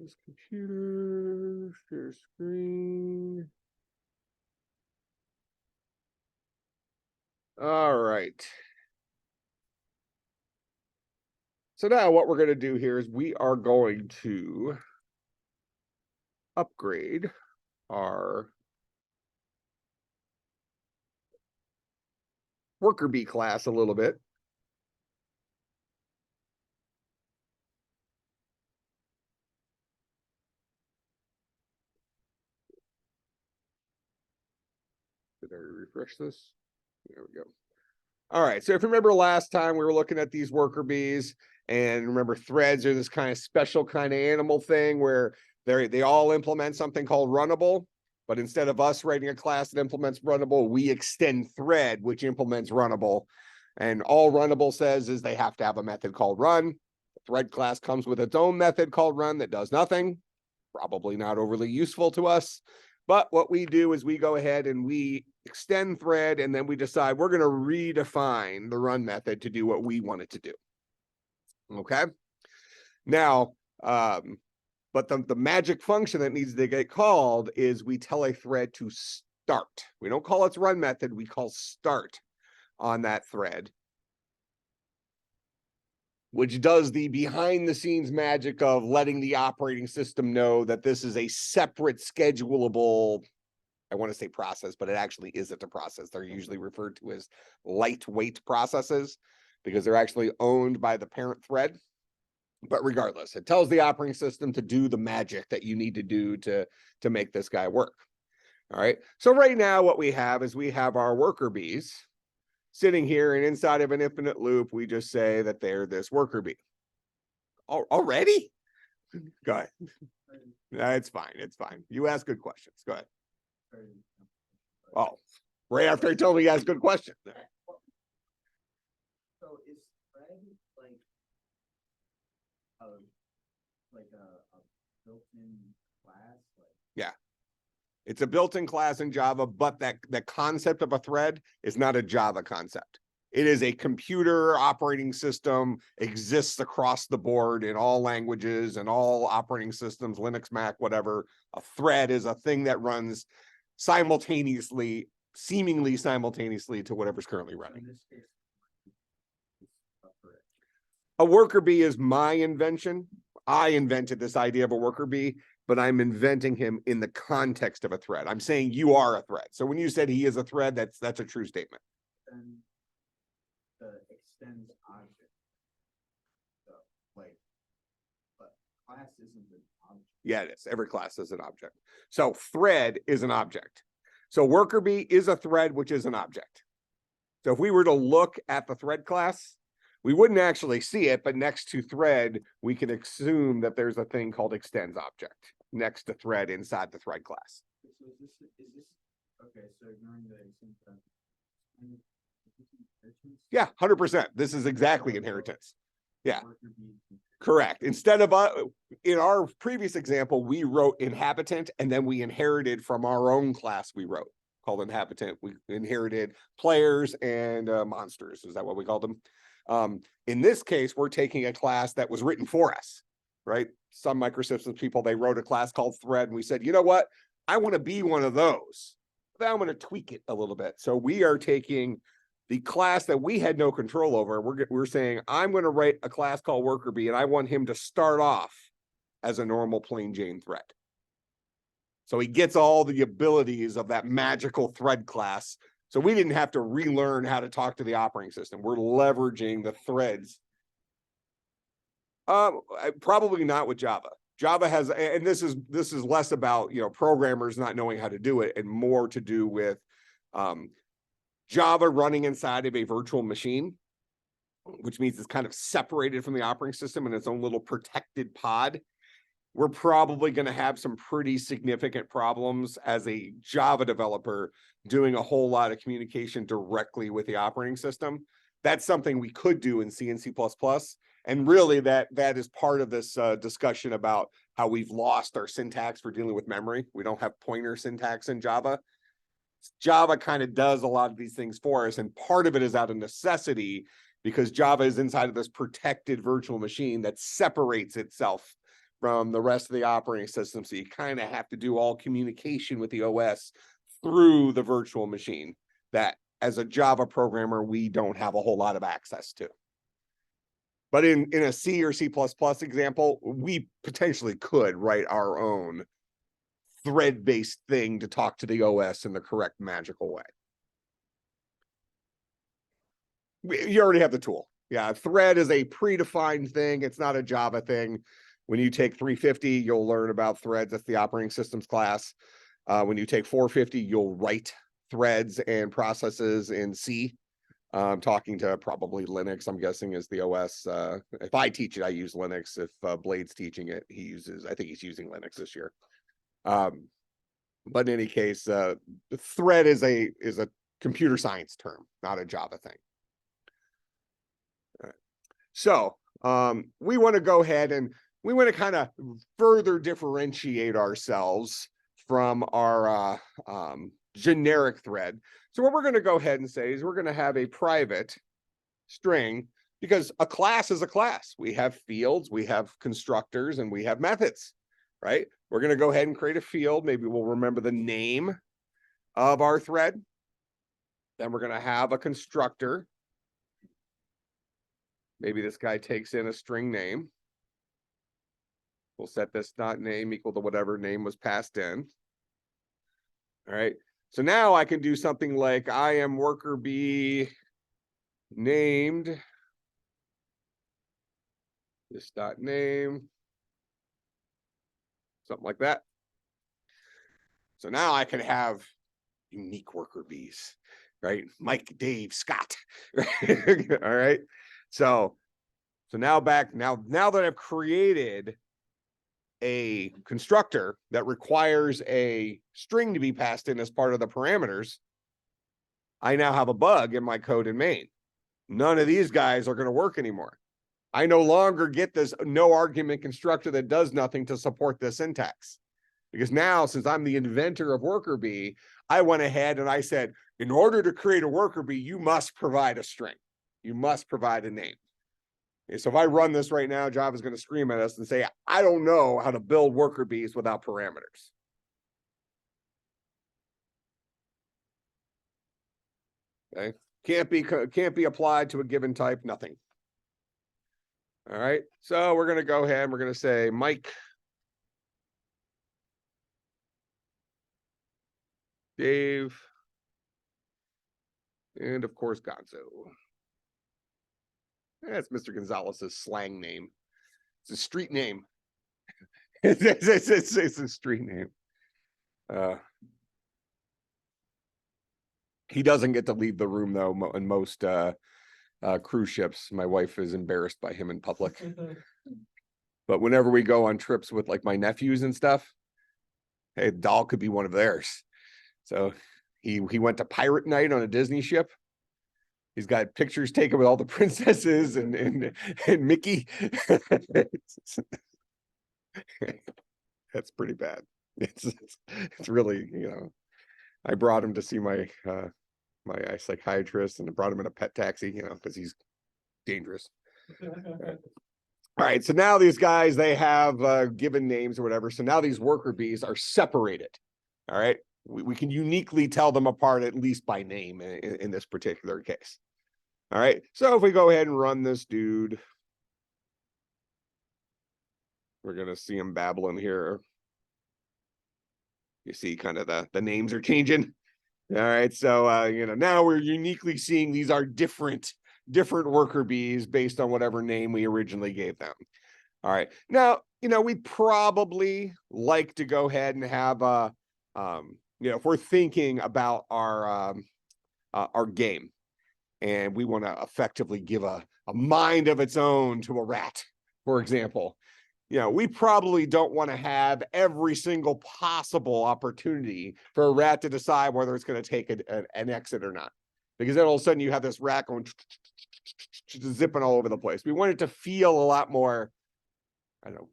This computer, share screen. All right. So now what we're going to do here is we are going to upgrade our WorkerBeam class a little bit. Did I refresh this? There we go. All right. So if you remember last time we were looking at these WorkerBees, and remember threads are this kind of special kind of animal thing where they all implement something called runnable. But instead of us writing a class that implements runnable, we extend thread, which implements runnable. And all runnable says is they have to have a method called run. The thread class comes with its own method called run that does nothing. Probably not overly useful to us. But what we do is we go ahead and we extend thread, and then we decide we're going to redefine the run method to do what we want it to do. Okay. Now, but the magic function that needs to get called is we tell a thread to start. We don't call its run method, we call start on that thread, which does the behind the scenes magic of letting the operating system know that this is a separate schedulable, I want to say process, but it actually isn't a process. They're usually referred to as lightweight processes because they're actually owned by the parent thread. But regardless, it tells the operating system to do the magic that you need to do to make this guy work. All right. So right now what we have is we have our WorkerBees sitting here, and inside of an infinite loop, we just say that they're this WorkerBee. Already? Go ahead. It's fine. It's fine. You ask good questions. Go ahead. Oh, right after I told me you asked good questions. So is thread like a built-in class? Yeah. It's a built-in class in Java, but that concept of a thread is not a Java concept. It is a computer operating system, exists across the board in all languages and all operating systems, Linux, Mac, whatever. A thread is a thing that runs simultaneously, seemingly simultaneously to whatever's currently running. A WorkerBee is my invention. I invented this idea of a WorkerBee, but I'm inventing him in the context of a thread. I'm saying you are a thread. So when you said he is a thread, that's a true statement. And the extends object. So, but class isn't an object. Yeah, it is. Every class is an object. So thread is an object. So WorkerBee is a thread, which is an object. So if we were to look at the thread class, we wouldn't actually see it, but next to thread, we can assume that there's a thing called extends object next to thread inside the thread class. So is this okay? So ignoring the extends. Yeah, 100%. This is exactly inheritance. Yeah, correct. Instead of in our previous example, we wrote inhabitant, and then we inherited from our own class we wrote called inhabitant. We inherited players and monsters. Is that what we called them? In this case, we're taking a class that was written for us, right? Some microsystems people, they wrote a class called thread, and we said, you know what? I want to be one of those. Then I'm going to tweak it a little bit. So we are taking the class that we had no control over. We're saying, I'm going to write a class called WorkerBee, and I want him to start off as a normal plain Jane thread. So he gets all the abilities of that magical thread class. So we didn't have to relearn how to talk to the operating system. We're leveraging the threads. Probably not with Java. Java has, and this is less about, programmers not knowing how to do it, and more to do with Java running inside of a virtual machine, which means it's kind of separated from the operating system in its own little protected pod. We're probably going to have some pretty significant problems as a Java developer doing a whole lot of communication directly with the operating system. That's something we could do in C and C++. And really that is part of this discussion about how we've lost our syntax for dealing with memory. We don't have pointer syntax in Java. Java kind of does a lot of these things for us. And part of it is out of necessity because Java is inside of this protected virtual machine that separates itself from the rest of the operating system. So you kind of have to do all communication with the OS through the virtual machine that as a Java programmer, we don't have a whole lot of access to. But in a C or C++ example, we potentially could write our own thread-based thing to talk to the OS in the correct magical way. You already have the tool. Yeah, thread is a predefined thing. It's not a Java thing. When you take 350, you'll learn about threads. That's the operating systems class. When you take 450, you'll write threads and processes in C. I'm talking to probably Linux, I'm guessing, is the OS. If I teach it, I use Linux. If Blade's teaching it, I think he's using Linux this year. But in any case, thread is a computer science term, not a Java thing. All right. So we want to go ahead and we want to kind of further differentiate ourselves from our generic thread. So what we're going to go ahead and say is we're going to have a private string, because a class is a class. We have fields, we have constructors, and we have methods, right? We're going to go ahead and create a field. Maybe we'll remember the name of our thread. Then we're going to have a constructor. Maybe this guy takes in a string name. We'll set this dot name equal to whatever name was passed in. All right. So now I can do something like I am worker B named this dot name, something like that. So now I can have unique worker bees, right? Mike, Dave, Scott. All right. So now that I've created a constructor that requires a string to be passed in as part of the parameters, I now have a bug in my code in main. None of these guys are going to work anymore. I no longer get this no argument constructor that does nothing to support this syntax. Because now, since I'm the inventor of WorkerBeam, I went ahead and I said, in order to create a WorkerBeam, you must provide a string. You must provide a name. Okay, so if I run this right now, Java's going to scream at us and say, I don't know how to build worker bees without parameters. Okay, can't be applied to a given type, nothing. All right, so we're going to go ahead and we're going to say Mike, Dave, and of course Gonzo. That's Mr. Gonzalez's slang name. It's a street name. It's a street name. He doesn't get to leave the room though. In most cruise ships, my wife is embarrassed by him in public. But whenever we go on trips with like my nephews and stuff, hey, Doll could be one of theirs. So he went to pirate night on a Disney ship. He's got pictures taken with all the princesses and Mickey. That's pretty bad. It's really, you know, I brought him to see my my psychiatrist, and I brought him in a pet taxi, you know, because he's dangerous. All right, so now these guys, they have given names or whatever. So now these worker bees are separated. All right, we can uniquely tell them apart, at least by name in this particular case. All right, so if we go ahead and run this dude, we're going to see him babbling here. You see kind of the names are changing. All right, so you know, now we're uniquely seeing these are different worker bees based on whatever name we originally gave them. All right, now, you know, we'd probably like to go ahead and have you know, if we're thinking about our game and we want to effectively give a mind of its own to a rat, for example, you know, we probably don't want to have every single possible opportunity for a rat to decide whether it's going to take an exit or not. Because then all of a sudden you have this rat going zipping all over the place. We want it to feel a lot more, I don't know,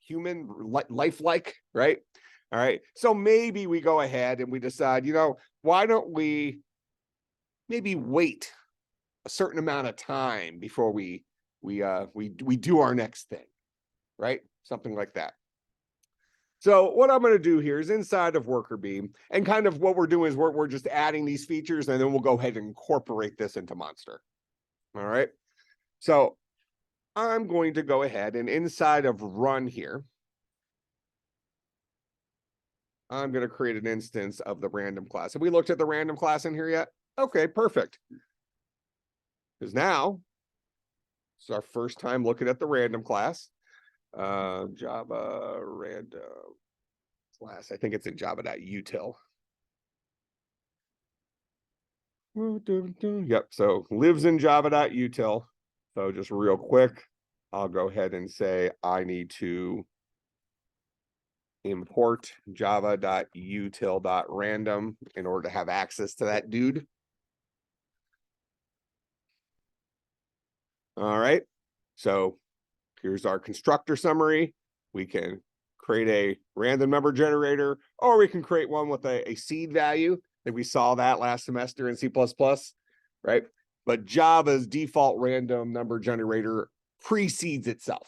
human, lifelike, right? All right. So maybe we go ahead and we decide, you know, why don't we maybe wait a certain amount of time before we do our next thing, right? Something like that. So what I'm going to do here is inside of WorkerBeam, and kind of what we're doing is we're just adding these features, and then we'll go ahead and incorporate this into Monster. All right. So I'm going to go ahead and inside of run here, I'm going to create an instance of the random class. Have we looked at the random class in here yet? Okay, perfect. Because now it's our first time looking at the random class. Java random class. I think it's in java.util. Yep. So lives in java.util. So just real quick, I'll go ahead and say I need to import java.util.random in order to have access to that dude. All right. So here's our constructor summary. We can create a random number generator, or we can create one with a seed value. I think we saw that last semester in C++, right? But Java's default random number generator precedes itself.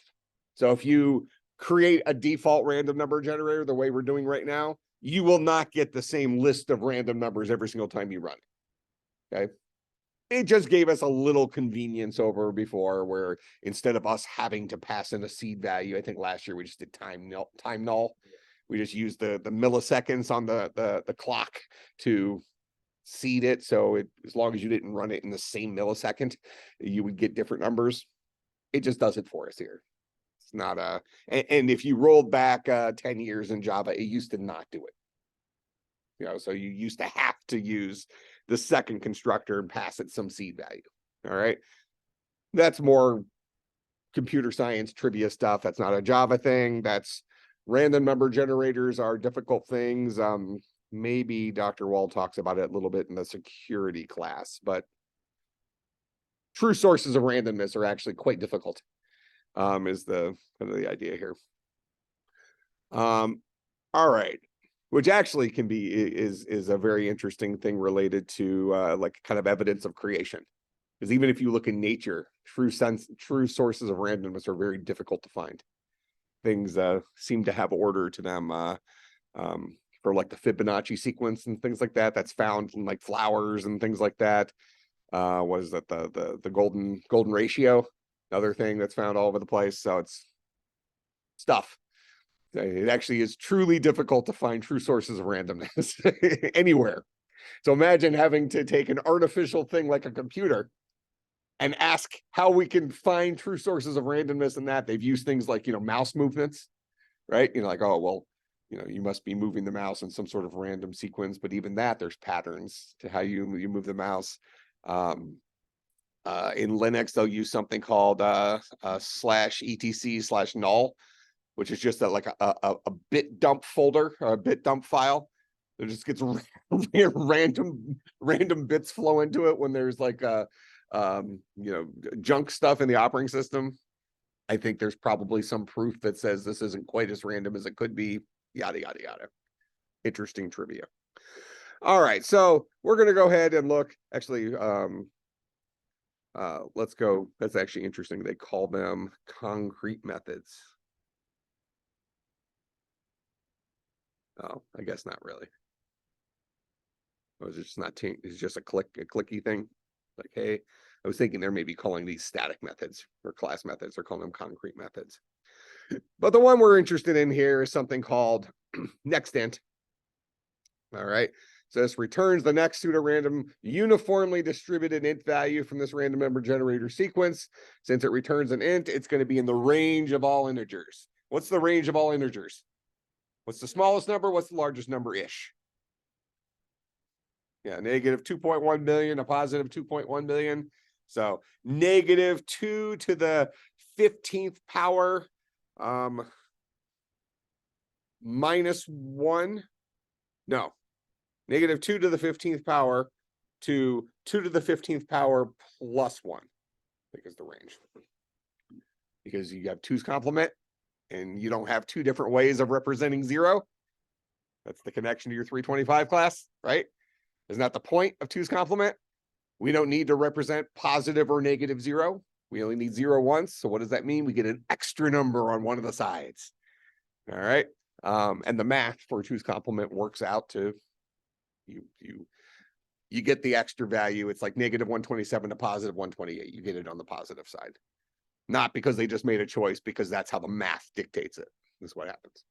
So if you create a default random number generator the way we're doing right now, you will not get the same list of random numbers every single time you run. Okay. It just gave us a little convenience over before, where instead of us having to pass in a seed value, I think last year we just did time null. We just used the milliseconds on the clock to seed it. So as long as you didn't run it in the same millisecond, you would get different numbers. It just does it for us here. It's not and if you rolled back 10 years in Java, it used to not do it. You know, so you used to have to use the second constructor and pass it some seed value. All right. That's more computer science trivia stuff. That's not a Java thing. That's random number generators are difficult things. Maybe Dr. Wall talks about it a little bit in the security class, but true sources of randomness are actually quite difficult, is the kind of the idea here. All right. Which actually can be is a very interesting thing related to like kind of evidence of creation. Because even if you look in nature, true sources of randomness are very difficult to find. Things seem to have order to them, for like the Fibonacci sequence and things like that. That's found in like flowers and things like that. What is that? The golden ratio, another thing that's found all over the place. So it's stuff. It actually is truly difficult to find true sources of randomness anywhere. So imagine having to take an artificial thing like a computer and ask how we can find true sources of randomness in that. They've used things like, mouse movements, right? Like, oh, well, you must be moving the mouse in some sort of random sequence, but even that, there's patterns to how you move the mouse. In Linux, they'll use something called /etc/null, which is just like a bit dump folder or a bit dump file. It just gets random bits flow into it when there's like junk stuff in the operating system. I think there's probably some proof that says this isn't quite as random as it could be. Yada yada yada. Interesting trivia. All right, so we're gonna go ahead and look. Actually, let's go. That's actually interesting. They call them concrete methods. Oh, I guess not really. Or is it just not? It's just a clicky thing. Like, hey, I was thinking they're maybe calling these static methods or class methods. They're calling them concrete methods. But the one we're interested in here is something called Nextint. All right. So this returns the next pseudo-random uniformly distributed int value from this random number generator sequence. Since it returns an int, it's going to be in the range of all integers. What's the range of all integers? What's the smallest number? What's the largest number-ish? Yeah, negative 2.1 million, a positive 2.1 million. So negative 2 to the 15th power minus 1. No, negative 2 to the 15th power to 2 to the 15th power plus 1, I think is the range. Because you have 2's complement and you don't have two different ways of representing 0. That's the connection to your 325 class, right? Isn't that the point of 2's complement? We don't need to represent positive or negative 0. We only need 0 once. So what does that mean? We get an extra number on one of the sides. All right. And the math for two's complement works out to you get the extra value. It's like negative 127 to positive 128. You get it on the positive side. Not because they just made a choice, because that's how the math dictates it. This is what happens.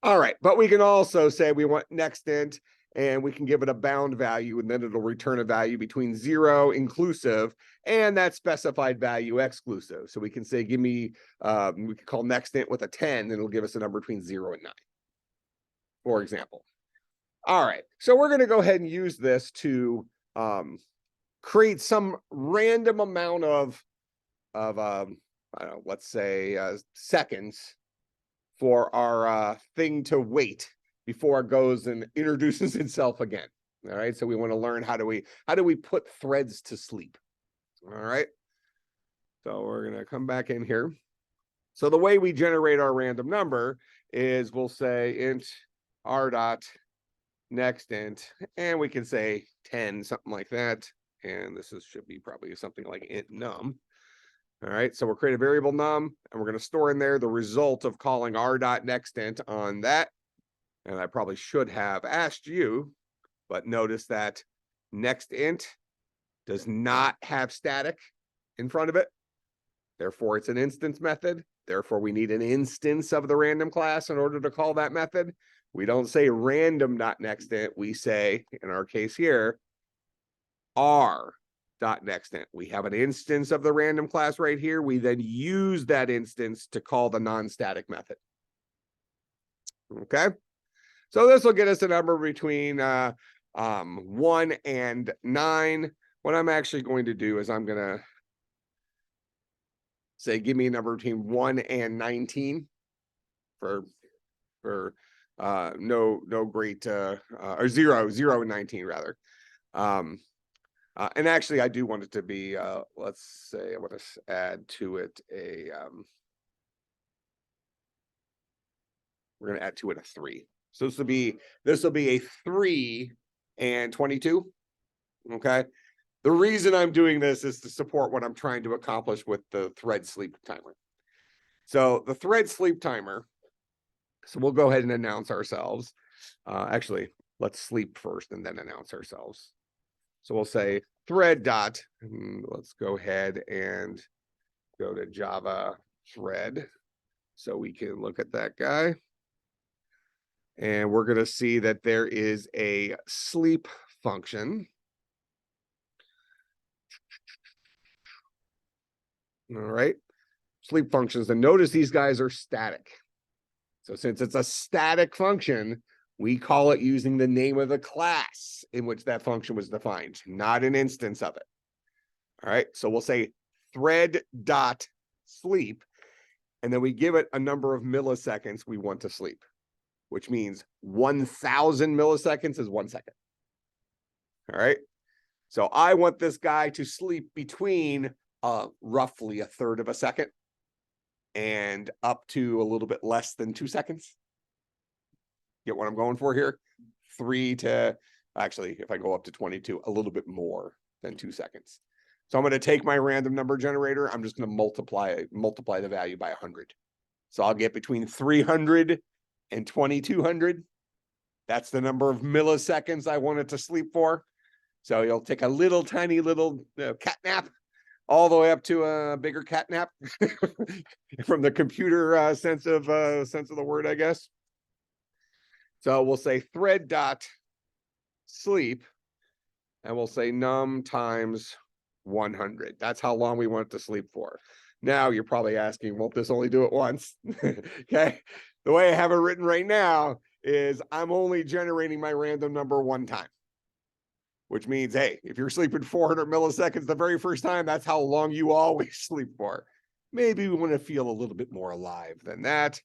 All right, but we can also say we want Nextint, and we can give it a bound value, and then it'll return a value between 0 inclusive and that specified value exclusive. So we can say, give me, we can call Nextint with a 10, and it'll give us a number between 0 and 9, for example. All right, so we're going to go ahead and use this to create some random amount of I don't know, let's say seconds for our thing to wait before it goes and introduces itself again. All right, so we want to learn how do we put threads to sleep. All right, so we're going to come back in here. So the way we generate our random number is we'll say int r dot Nextint, and we can say 10, something like that. And this should be probably something like int num. All right, so we'll create a variable num, and we're going to store in there the result of calling r.nextint on that. And I probably should have asked you, but notice that Nextint does not have static in front of it. Therefore, it's an instance method. Therefore, we need an instance of the random class in order to call that method. We don't say random.nextint. We say, in our case here, r.nextint. We have an instance of the random class right here. We then use that instance to call the non-static method. Okay, so this will get us a number between 1 and 9. What I'm actually going to do is I'm going to say, give me a number between 1 and 19 for no great or 0 and 19 rather. And actually, I do want it to be, let's say, I want to add to it a, we're going to add to it a 3. So this will be a 3 and 22. Okay. The reason I'm doing this is to support what I'm trying to accomplish with the thread sleep timer. So the thread sleep timer, so we'll go ahead and announce ourselves. Actually, let's sleep first and then announce ourselves. So we'll say thread dot, let's go ahead and go to Java thread so we can look at that guy. And we're going to see that there is a sleep function. All right, sleep functions. And notice these guys are static. So since it's a static function, we call it using the name of the class in which that function was defined, not an instance of it. All right, so we'll say thread dot sleep, and then we give it a number of milliseconds we want to sleep, which means 1,000 milliseconds is 1 second. All right, so I want this guy to sleep between roughly a third of a second and up to a little bit less than 2 seconds. Get what I'm going for here? 3 to, actually, if I go up to 22, a little bit more than 2 seconds. So I'm going to take my random number generator. I'm just going to multiply the value by 100. So I'll get between 300 and 2200. That's the number of milliseconds I want it to sleep for. So you'll take a little tiny little cat nap all the way up to a bigger cat nap from the computer sense of the word, I guess. So we'll say thread dot sleep, and we'll say num times 100. That's how long we want it to sleep for. Now you're probably asking, won't this only do it once? Okay. The way I have it written right now is I'm only generating my random number 1 time, which means, hey, if you're sleeping 400 milliseconds the very first time, that's how long you always sleep for. Maybe we want to feel a little bit more alive than that.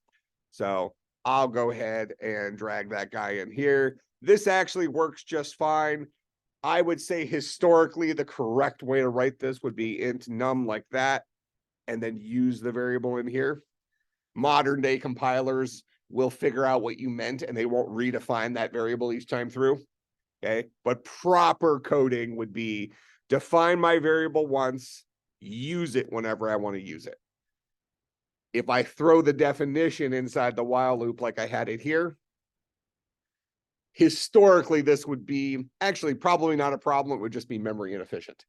So I'll go ahead and drag that guy in here. This actually works just fine. I would say historically, the correct way to write this would be int num like that, and then use the variable in here. Modern day compilers will figure out what you meant, and they won't redefine that variable each time through. Okay, but proper coding would be define my variable once, use it whenever I want to use it. If I throw the definition inside the while loop like I had it here, historically, this would be actually probably not a problem. It would just be memory inefficient.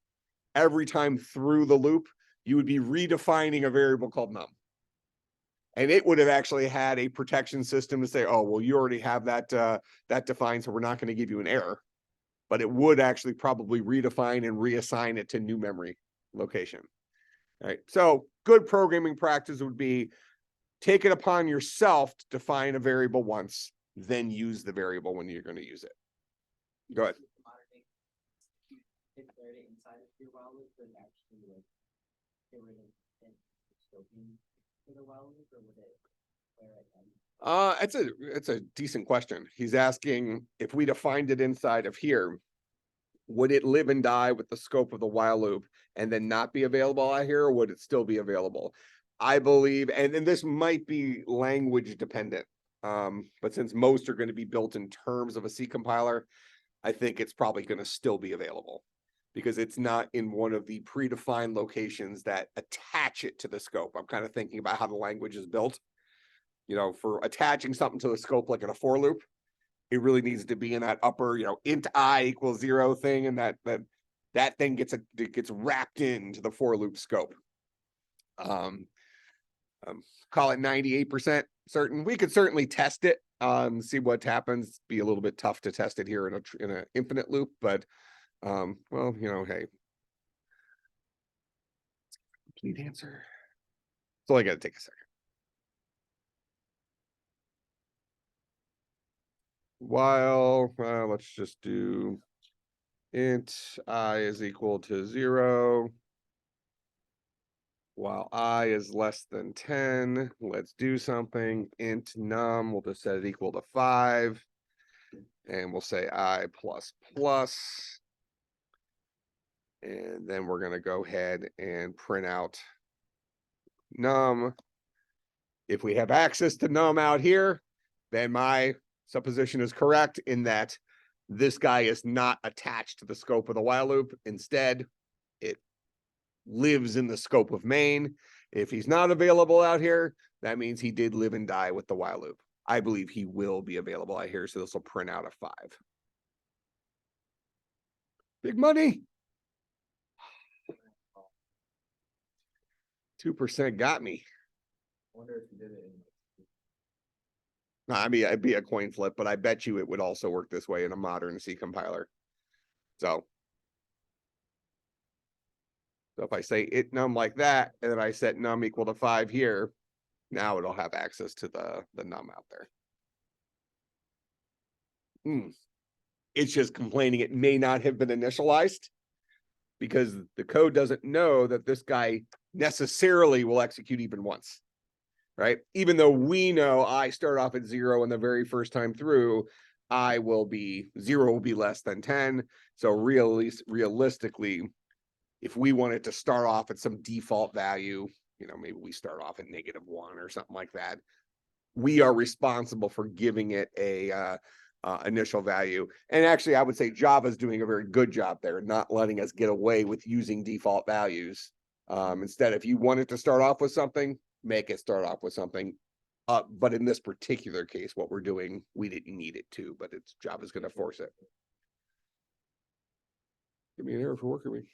Every time through the loop, you would be redefining a variable called num. And it would have actually had a protection system to say, oh, well, you already have that that defined, so we're not going to give you an error. But it would actually probably redefine and reassign it to new memory location. All right. So good programming practice would be take it upon yourself to define a variable once, then use the variable when you're going to use it. Go ahead. Declared it inside of your while loop, but actually like get rid of it scoping for the while loop, or would it declare it then? It's a decent question. He's asking if we defined it inside of here, would it live and die with the scope of the while loop and then not be available out here, or would it still be available? I believe, and this might be language dependent, but since most are going to be built in terms of a C compiler, I think it's probably going to still be available because it's not in one of the predefined locations that attach it to the scope. I'm kind of thinking about how the language is built. You know, for attaching something to the scope like in a for loop, it really needs to be in that upper, int I equals 0 thing, and that thing gets wrapped into the for loop scope. Call it 98% certain. We could certainly test it, see what happens. Be a little bit tough to test it here in an infinite loop, but well, hey, complete answer. It's only got to take a second. While let's just do int I is equal to 0. While I is less than 10, let's do something. Int num, we'll just set it equal to 5. And we'll say I plus plus. And then we're going to go ahead and print out num. If we have access to num out here, then my supposition is correct in that this guy is not attached to the scope of the while loop. Instead, it lives in the scope of main. If he's not available out here, that means he did live and die with the while loop. I believe he will be available out here, so this will print out a 5. Big money. 2% got me. I wonder if you did it in No, I mean, it'd be a coin flip, but I bet you it would also work this way in a modern C compiler. So if I say it num like that, and then I set num equal to 5 here, now it'll have access to the num out there. It's just complaining it may not have been initialized because the code doesn't know that this guy necessarily will execute even once, right? Even though we know I start off at 0 and the very first time through, 0 will be less than 10. So realistically, if we wanted to start off at some default value, maybe we start off at -1 or something like that, we are responsible for giving it a initial value. And actually, I would say Java's doing a very good job there, not letting us get away with using default values. Instead, if you wanted to start off with something, make it start off with something. But in this particular case, what we're doing, we didn't need it to, but Java's going to force it. Give me an error for WorkerBeam.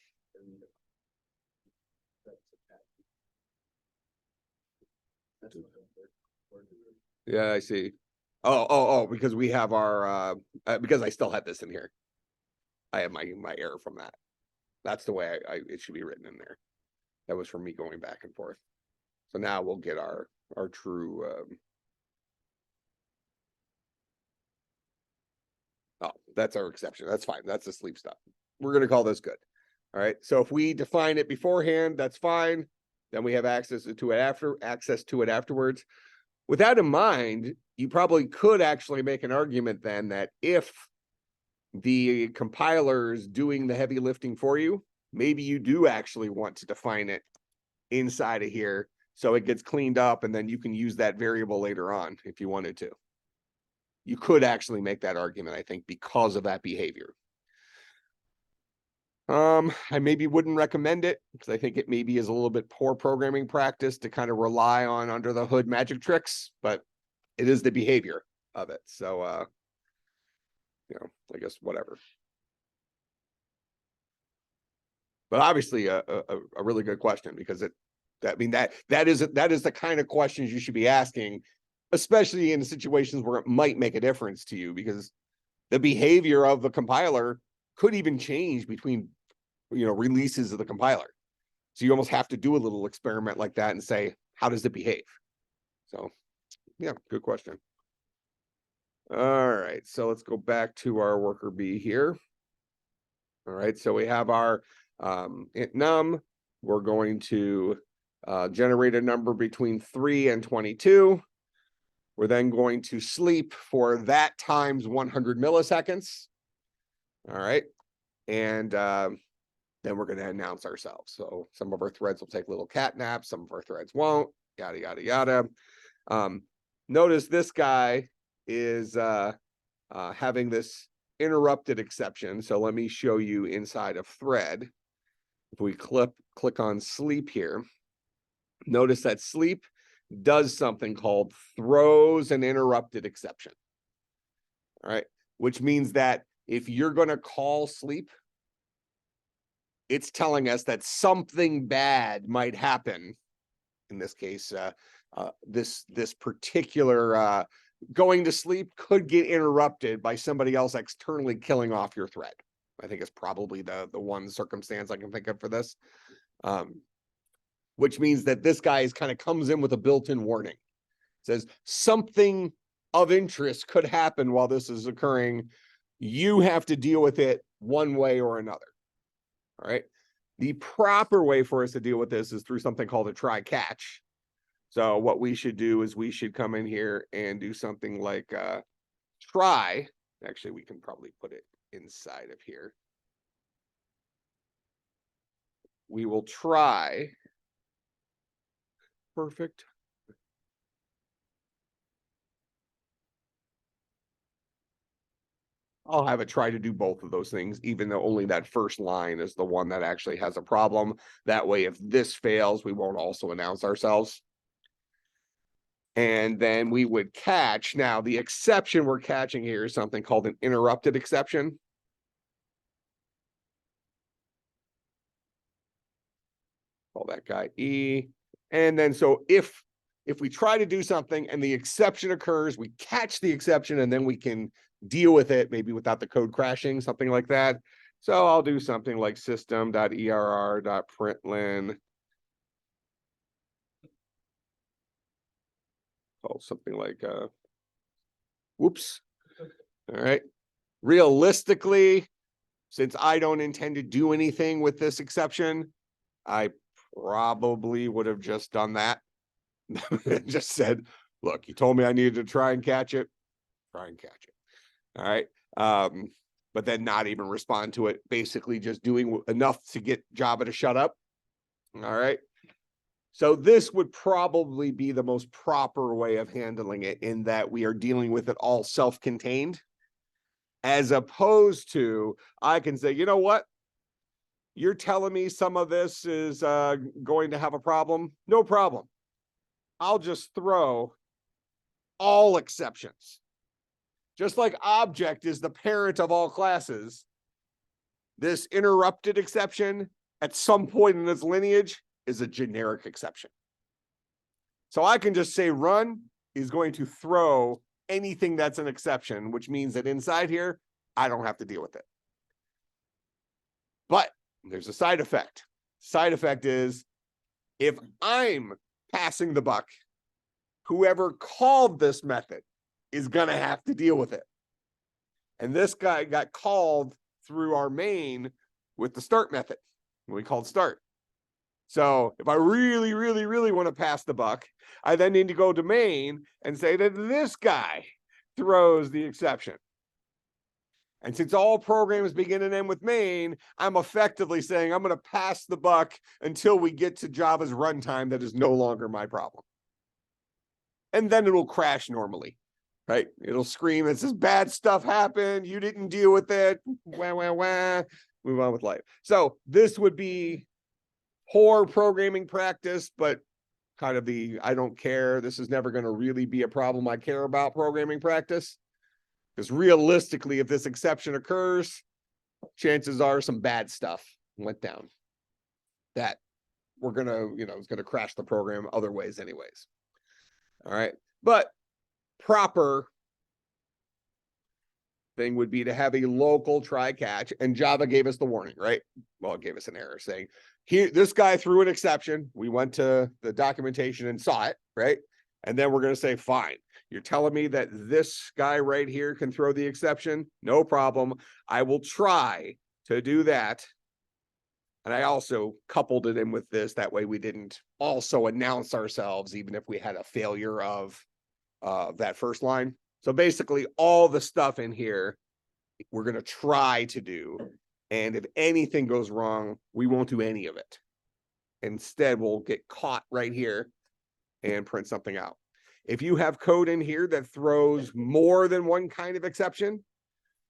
Yeah, I see. Oh, because we have our because I still have this in here. I have my error from that. That's the way it should be written in there. That was from me going back and forth. So now we'll get our true oh, that's our exception. That's fine. That's the sleep stuff. We're going to call this good. All right. So if we define it beforehand, that's fine. Then we have access to it afterwards. With that in mind, you probably could actually make an argument then that if the compiler is doing the heavy lifting for you, maybe you do actually want to define it inside of here so it gets cleaned up, and then you can use that variable later on if you wanted to. You could actually make that argument, I think, because of that behavior. I maybe wouldn't recommend it because I think it maybe is a little bit poor programming practice to kind of rely on under the hood magic tricks, but it is the behavior of it. So, I guess whatever. But obviously a really good question because that is the kind of questions you should be asking, especially in situations where it might make a difference to you because the behavior of the compiler could even change between releases of the compiler. So you almost have to do a little experiment like that and say, how does it behave? So yeah, good question. All right, so let's go back to our worker B here. All right, so we have our int num. We're going to generate a number between 3 and 22. We're then going to sleep for that times 100 milliseconds. All right, and then we're going to announce ourselves. So some of our threads will take little cat naps, some of our threads won't, yada, yada, yada. Notice this guy is having this interrupted exception. So let me show you inside of thread. If we click on sleep here, notice that sleep does something called throws an interrupted exception. All right, which means that if you're going to call sleep, it's telling us that something bad might happen. In this case, this particular going to sleep could get interrupted by somebody else externally killing off your thread. I think it's probably the one circumstance I can think of for this, which means that this guy kind of comes in with a built-in warning. It says something of interest could happen while this is occurring. You have to deal with it one way or another. All right. The proper way for us to deal with this is through something called a try catch. So what we should do is we should come in here and do something like try. Actually, we can probably put it inside of here. We will try. Perfect. I'll have it try to do both of those things, even though only that first line is the one that actually has a problem. That way, if this fails, we won't also announce ourselves. And then we would catch. Now, the exception we're catching here is something called an interrupted exception. Call that guy E. And then so if we try to do something and the exception occurs, we catch the exception and then we can deal with it, maybe without the code crashing, something like that. So I'll do something like system.err.println. Call something like whoops. All right. Realistically, since I don't intend to do anything with this exception, I probably would have just done that. Just said, look, you told me I needed to try and catch it. Try and catch it. All right. But then not even respond to it, basically just doing enough to get Java to shut up. All right. So this would probably be the most proper way of handling it, in that we are dealing with it all self-contained, as opposed to I can say, you know what? You're telling me some of this is going to have a problem. No problem. I'll just throw all exceptions. Just like object is the parent of all classes, this interrupted exception at some point in its lineage is a generic exception. So I can just say run is going to throw anything that's an exception, which means that inside here, I don't have to deal with it. But there's a side effect. Side effect is if I'm passing the buck, whoever called this method is going to have to deal with it. And this guy got called through our main with the start method. We called start. So if I really, really, really want to pass the buck, I then need to go to main and say that this guy throws the exception. And since all programs begin and end with main, I'm effectively saying I'm going to pass the buck until we get to Java's runtime that is no longer my problem. And then it'll crash normally, right? It'll scream, it says bad stuff happened, you didn't deal with it, wah, wah, wah. move on with life. So this would be poor programming practice, but kind of the, I don't care, this is never going to really be a problem I care about programming practice. Because realistically, if this exception occurs, chances are some bad stuff went down that we're going to, it's going to crash the program other ways anyways. All right. But proper thing would be to have a local try catch, and Java gave us the warning, right? Well, it gave us an error saying, here, this guy threw an exception. We went to the documentation and saw it, right? And then we're going to say, fine, you're telling me that this guy right here can throw the exception? No problem. I will try to do that. And I also coupled it in with this. That way we didn't also announce ourselves, even if we had a failure of that first line. So basically all the stuff in here, we're going to try to do. And if anything goes wrong, we won't do any of it. Instead, we'll get caught right here and print something out. If you have code in here that throws more than one kind of exception,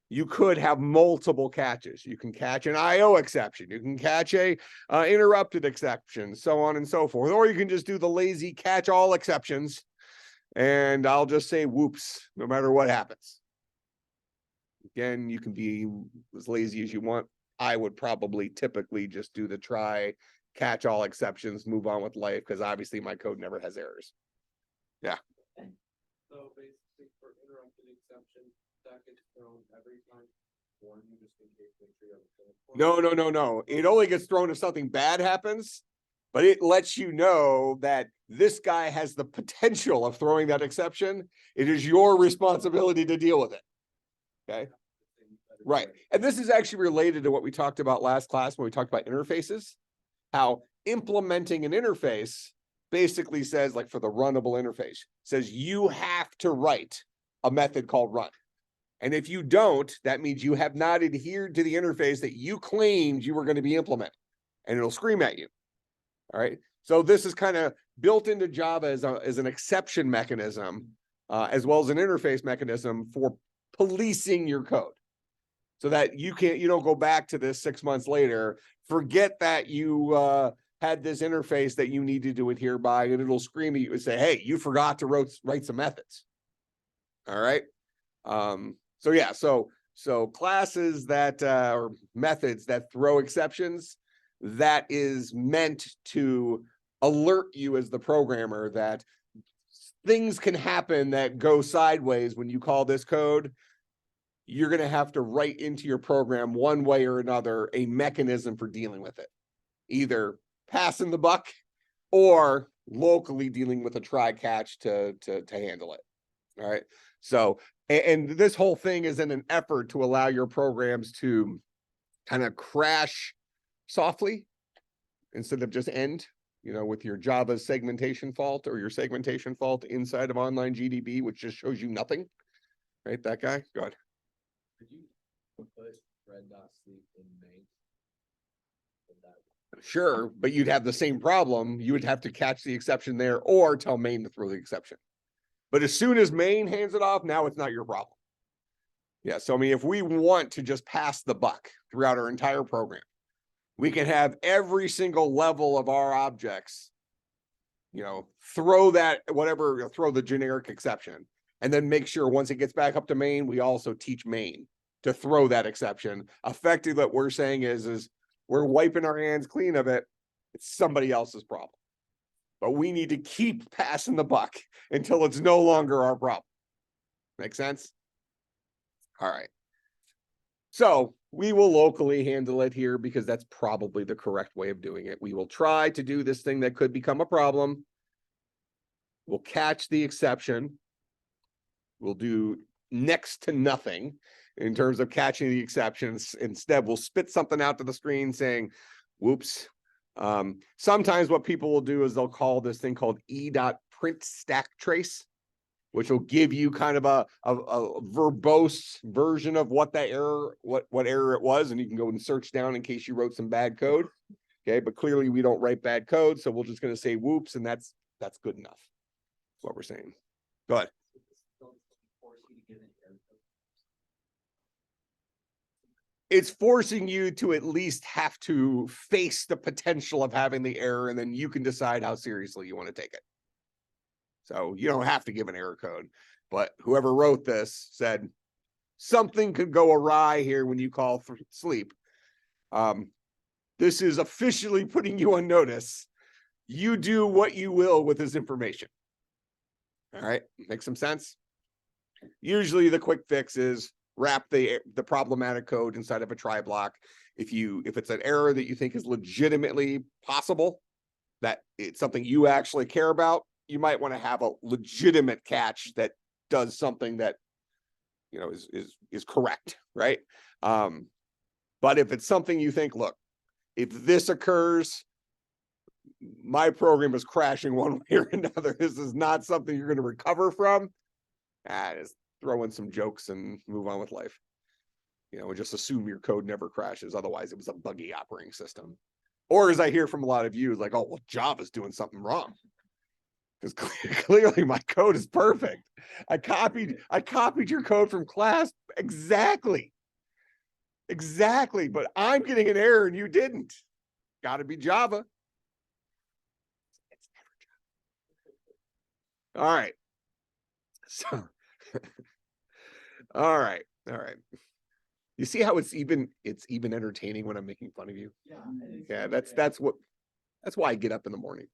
you could have multiple catches. You can catch an IO exception. You can catch a interrupted exception, so on and so forth. Or you can just do the lazy catch all exceptions. And I'll just say whoops, no matter what happens. Again, you can be as lazy as you want. I would probably typically just do the try, catch all exceptions, move on with life, because obviously my code never has errors. Yeah. So basically for interrupted exception, that gets thrown every time, or you just in case make sure you have a No. It only gets thrown if something bad happens, but it lets you know that this guy has the potential of throwing that exception. It is your responsibility to deal with it. Okay. Right. And this is actually related to what we talked about last class when we talked about interfaces, how implementing an interface basically says, like for the runnable interface, says you have to write a method called run. And if you don't, that means you have not adhered to the interface that you claimed you were going to be implementing, and it'll scream at you. All right. So this is kind of built into Java as an exception mechanism, as well as an interface mechanism for policing your code. So that you don't go back to this 6 months later, forget that you had this interface that you needed to adhere by, and it'll scream at you and say, hey, you forgot to write some methods. All right. So yeah, so classes that or methods that throw exceptions, that is meant to alert you as the programmer that things can happen that go sideways when you call this code. You're going to have to write into your program one way or another a mechanism for dealing with it, either passing the buck or locally dealing with a try catch to handle it. All right. So, and this whole thing is in an effort to allow your programs to kind of crash softly instead of just end, with your Java segmentation fault or your segmentation fault inside of online GDB, which just shows you nothing. Right. That guy. Go ahead. Could you put red.sleep in main? Sure, but you'd have the same problem. You would have to catch the exception there or tell main to throw the exception. But as soon as main hands it off, now it's not your problem. Yeah, so I mean, if we want to just pass the buck throughout our entire program, we can have every single level of our objects, throw that, whatever, throw the generic exception. And then make sure once it gets back up to main, we also teach main to throw that exception. Effectively, what we're saying is we're wiping our hands clean of it. It's somebody else's problem. But we need to keep passing the buck until it's no longer our problem. Make sense? All right. So we will locally handle it here because that's probably the correct way of doing it. We will try to do this thing that could become a problem. We'll catch the exception. We'll do next to nothing in terms of catching the exceptions. Instead, we'll spit something out to the screen saying, whoops. Sometimes what people will do is they'll call this thing called e.printStackTrace, which will give you kind of a verbose version of what that error, what error it was. And you can go and search down in case you wrote some bad code. Okay, but clearly we don't write bad code. So we're just going to say whoops, and that's good enough. That's what we're saying. Go ahead. it's forcing you to at least have to face the potential of having the error, and then you can decide how seriously you want to take it. So you don't have to give an error code, but whoever wrote this said something could go awry here when you call sleep. This is officially putting you on notice. You do what you will with this information. All right, make some sense? Usually the quick fix is wrap the problematic code inside of a try block. If it's an error that you think is legitimately possible, that it's something you actually care about, you might want to have a legitimate catch that does something that, you know, is correct, right? But if it's something you think, look, if this occurs, my program is crashing one way or another. This is not something you're going to recover from. Just throw in some jokes and move on with life. You know, and just assume your code never crashes. Otherwise, it was a buggy operating system. Or as I hear from a lot of you, like, oh, well, Java's doing something wrong. Because clearly my code is perfect. I copied your code from class exactly. Exactly. But I'm getting an error and you didn't. Got to be Java. It's never Java. All right. So, all right. You see how it's even entertaining when I'm making fun of you? Yeah, that's why I get up in the morning.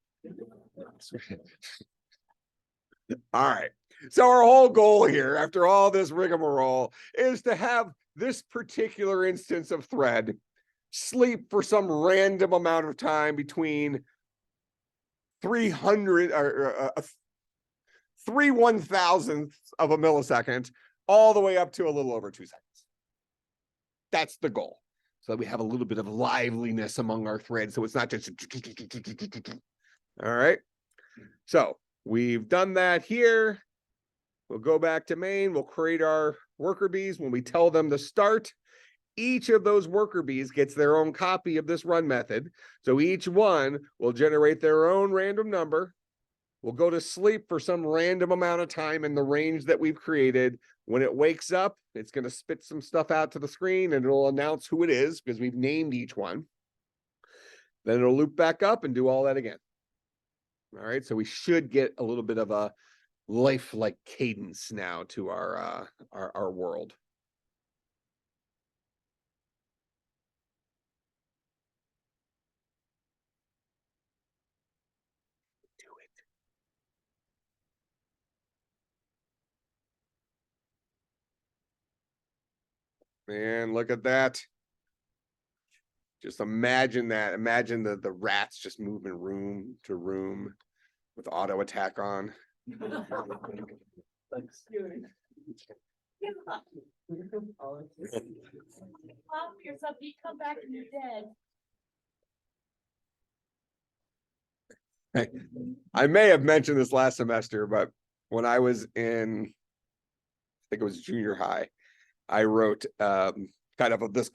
All right. So our whole goal here, after all this rigmarole, is to have this particular instance of thread sleep for some random amount of time between 300 or 3/1000th of a millisecond all the way up to a little over 2 seconds. That's the goal. So that we have a little bit of liveliness among our threads. So it's not just, all right. So we've done that here. We'll go back to main. We'll create our worker bees. When we tell them to start, each of those worker bees gets their own copy of this run method. So each one will generate their own random number. We'll go to sleep for some random amount of time in the range that we've created. When it wakes up, it's going to spit some stuff out to the screen and it'll announce who it is because we've named each one. Then it'll loop back up and do all that again. All right, so we should get a little bit of a lifelike cadence now to our world. Do it. Man, look at that. Just imagine that. Imagine the rats just moving room to room with auto attack on. Yourself, you come back and you're dead. I may have mentioned this last semester, but when I was in, I think it was junior high, I wrote this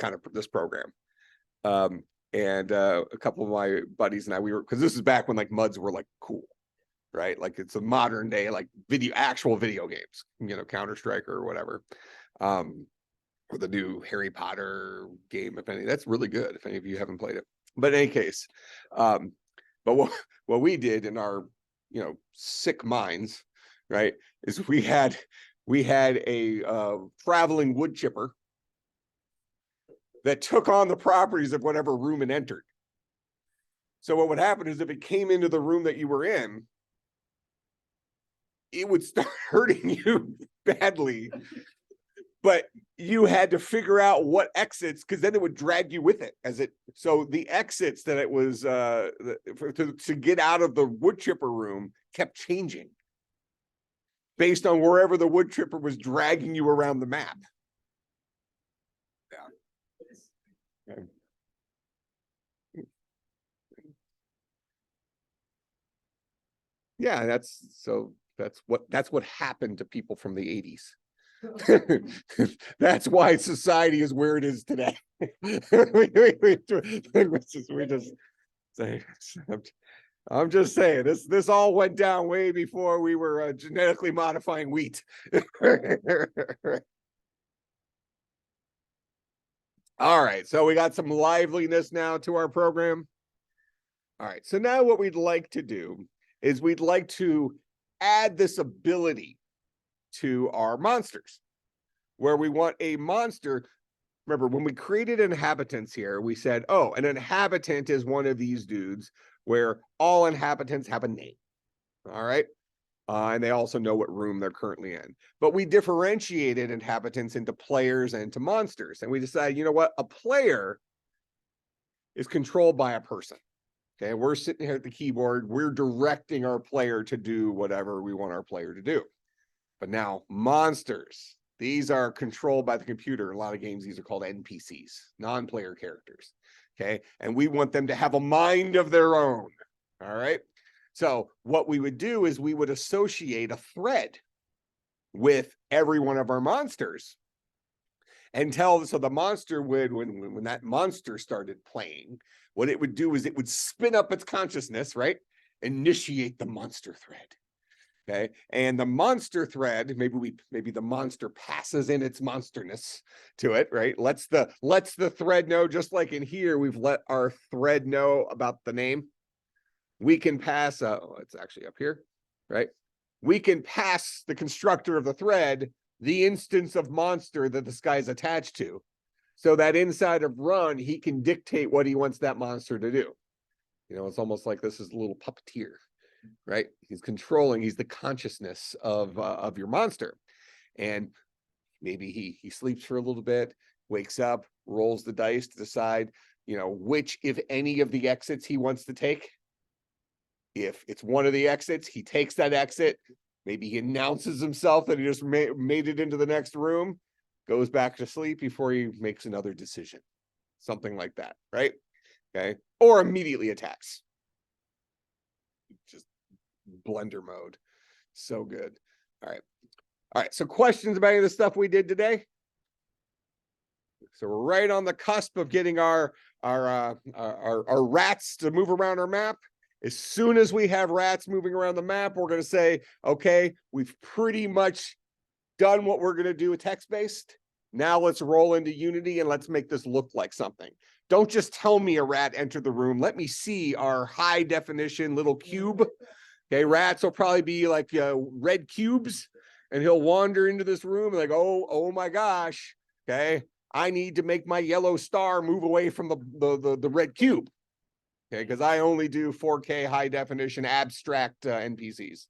program. And a couple of my buddies and I, because this is back when like MUDs were like cool, right? Like it's a modern day, like actual video games, you know, Counter-Strike or whatever. Or the new Harry Potter game, if any, that's really good if any of you haven't played it. But in any case, but what we did in our, you know, sick minds, right, is we had a traveling wood chipper that took on the properties of whatever room it entered. So what would happen is if it came into the room that you were in, it would start hurting you badly, but you had to figure out what exits, because then it would drag you with it as it. So the exits that it was to get out of the wood chipper room kept changing based on wherever the wood chipper was dragging you around the map. Okay. Yeah, that's what happened to people from the 80s. That's why society is where it is today. I'm just saying this all went down way before we were genetically modifying wheat. All right, so we got some liveliness now to our program. All right, so now what we'd like to do is we'd like to add this ability to our monsters, where we want a monster. Remember, when we created inhabitants here, we said, oh, an inhabitant is one of these dudes where all inhabitants have a name. All right. And they also know what room they're currently in. But we differentiated inhabitants into players and to monsters. And we decided, you know what? A player is controlled by a person. Okay. We're sitting here at the keyboard. We're directing our player to do whatever we want our player to do. But now monsters, these are controlled by the computer. In a lot of games, these are called NPCs, non-player characters. Okay. And we want them to have a mind of their own. All right. So what we would do is we would associate a thread with every one of our monsters and so the monster would, when that monster started playing, what it would do is it would spin up its consciousness, right? Initiate the monster thread. Okay. And the monster thread, maybe the monster passes in its monsterness to it, right? Lets the thread know, just like in here, we've let our thread know about the name. We can pass, it's actually up here, right? We can pass the constructor of the thread the instance of monster that this guy's attached to, so that inside of run, he can dictate what he wants that monster to do. You know, it's almost like this is a little puppeteer, right? He's controlling, he's the consciousness of your monster. And maybe he sleeps for a little bit, wakes up, rolls the dice to decide, you know, which, if any, of the exits he wants to take. If it's one of the exits, he takes that exit. Maybe he announces himself that he just made it into the next room, goes back to sleep before he makes another decision. Something like that, right? Okay. Or immediately attacks. Just blender mode. So good. All right. All right. So questions about any of the stuff we did today? So we're right on the cusp of getting our rats to move around our map. As soon as we have rats moving around the map, we're going to say, okay, we've pretty much done what we're going to do with text-based. Now let's roll into Unity and let's make this look like something. Don't just tell me a rat entered the room. Let me see our high definition little cube. Okay, rats will probably be like red cubes, and he'll wander into this room like, oh my gosh, okay, I need to make my yellow star move away from the red cube. Okay, because I only do 4K high definition abstract NPCs.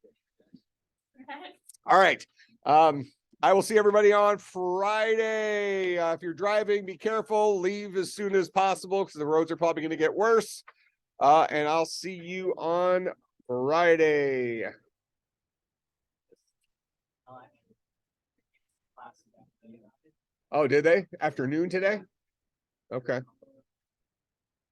All right. I will see everybody on Friday. If you're driving, be careful. Leave as soon as possible because the roads are probably going to get worse. And I'll see you on Friday. Oh, did they? Afternoon today? Okay.